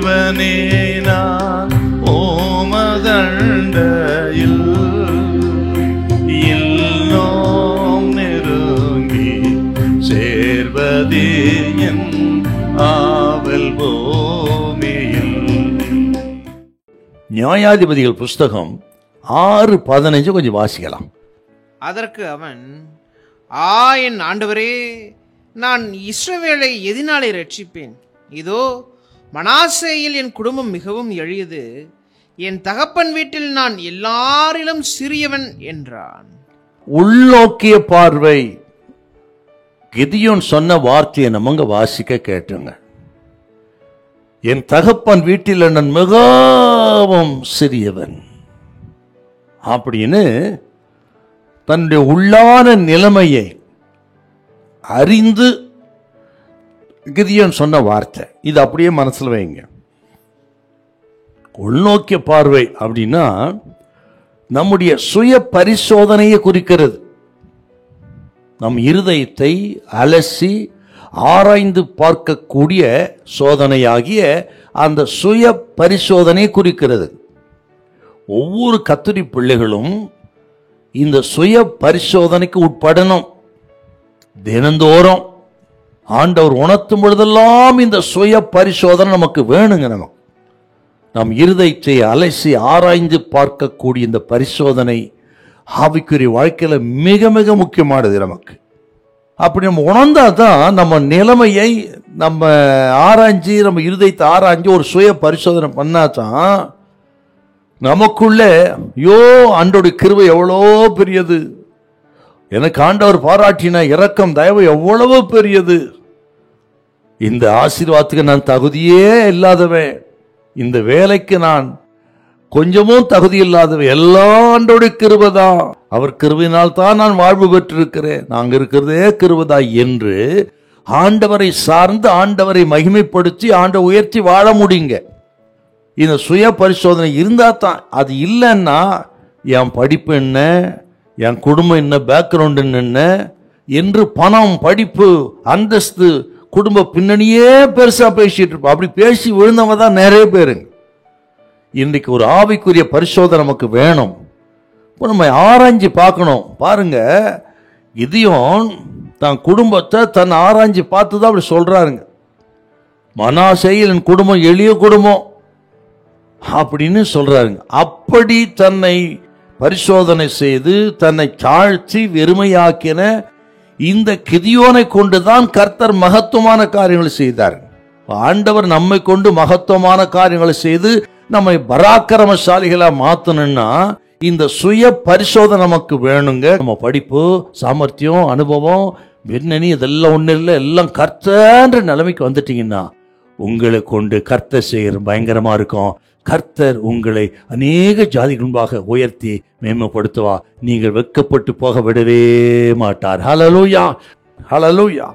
தேவனே நான் ஓமதண்டையில் இன்னும் நெருங்கி சேர்வதே என் ஆவல் பூமியில். நியாயாதிபதிகள் புஸ்தகம் 6:15 கொஞ்சம் வாசிக்கலாம். அதற்கு அவன், என் ஆண்டவரே, நான் இஸ்ரவேலை எதினாலே ரட்சிப்பேன்? இதோ மனாசேயில் என் குடும்பம் மிகவும் எளியது, என் தகப்பன் வீட்டில் நான் எல்லாரிலும் சிறியவன் என்றான். உள்நோக்கிய பார்வை. கிதியோன் சொன்ன வார்த்தையை நம்ம வாசிக்க கேட்டுங்க. என் தகப்பன் வீட்டில் நான் மிகவும் சிறியவன் அப்படின்னு தன்னுடைய உள்ளான நிலைமையை அறிந்து கிதியோன் சொன்ன வார்த்தை. இது அப்படியே மனசுல வைங்க. உள்நோக்கிய பார்வை அப்படின்னா நம்முடைய சுய பரிசோதனையை குறிக்கிறது. நம் இருதயத்தை அலசி ஆராய்ந்து பார்க்கக்கூடிய சோதனையாகிய அந்த சுய பரிசோதனை குறிக்கிறது. ஒவ்வொரு கர்த்தருடைய பிள்ளைகளும் இந்த சுய பரிசோதனைக்கு உட்படணும். தினந்தோறும் ஆண்டவர் உணர்த்தும் பொழுதெல்லாம் இந்த சுய பரிசோதனை நமக்கு வேணுங்க. நம் இருதயத்தை அலசி ஆராய்ந்து பார்க்கக்கூடிய இந்த பரிசோதனை ஆவிக்குரிய வாழ்க்கையில மிக மிக முக்கியமானது நமக்கு. அப்படி நம்ம உணர்ந்தாதான் நம்ம நிலைமையை நம்ம ஆராய்ச்சி, நம்ம இருதயத்தை ஆராய்ச்சி ஒரு சுய பரிசோதனை பண்ணாதான் நமக்குள்ள ஆண்டோடைய கிருபை எவ்வளோ பெரியது, எனக்கு ஆண்டவர் பாராட்டின இரக்கம் தயவு எவ்வளவு பெரியது, இந்த ஆசீர்வாதத்துக்கு நான் தகுதியே இல்லாதவன், இந்த வேலைக்கு நான் கொஞ்சமும் தகுதி இல்லாதவன், எல்லா ஆண்டோடைய கிருபை தான், அவர் கிருபையினால் தான் நான் வாழ்வு பெற்றிருக்கிறேன், நாங்க இருக்கிறதே கிருபைதா என்று ஆண்டவரை சார்ந்து ஆண்டவரை மகிமைப்படுத்தி ஆண்டவரை உயர்த்தி வாழ முடியுங்க. இந்த சுய பரிசோதனை இருந்தா தான். அது இல்லைன்னா என் படிப்பு என்ன, என் குடும்பம் என்ன, பேக்ரவுண்ட் என்ன என்று பணம், படிப்பு, அந்தஸ்து, குடும்ப பின்னணியே பெருசா பேசிட்டு இருப்போம். அப்படி பேசி விழுந்தவங்க தான் நிறைய பேருங்க. இன்றைக்கு ஒரு ஆவிக்குரிய பரிசோதனை நமக்கு வேணும். இப்போ நம்ம ஆராய்ச்சி பார்க்கணும். பாருங்க, கிதியோன் தன் குடும்பத்தை தன் ஆராய்ச்சி பார்த்து தான் அப்படி சொல்றாருங்க. மனாசேயில் என் குடும்பம் எளிய குடும்பம் அப்படின்னு சொல்றாருங்க. அப்படி தன்னை பரிசோதனை செய்து தன்னை தாழ்த்தி வெறுமையாக்கின இந்த கிதியோனை கொண்டுதான் கர்த்தர் மகத்துவமான காரியங்களை செய்தார். ஆண்டவர் நம்மை கொண்டு மகத்துவமான காரியங்களை செய்து நம்மை பராக்கிரமசாலிகளா மாத்தணும்னா இந்த சுய பரிசோதனை நமக்கு வேணுங்க. நம்ம படிப்பு, சாமர்த்தியம், அனுபவம், பின்னணி இதெல்லாம் ஒண்ணு இல்லை, எல்லாம் கர்த்தர்ன்ற நிலைமைக்கு வந்துட்டீங்கன்னா உங்களை கொண்டு கர்த்தர் செய்கிற பயங்கரமா இருக்கும். கர்த்தர் உங்களை அநேக ஜாதிகள் முன்பாக உயர்த்தி மேம்படுத்துவா. நீங்கள் வெட்கப்பட்டு போக விடவே மாட்டார். ஹல்லேலூயா, ஹல்லேலூயா.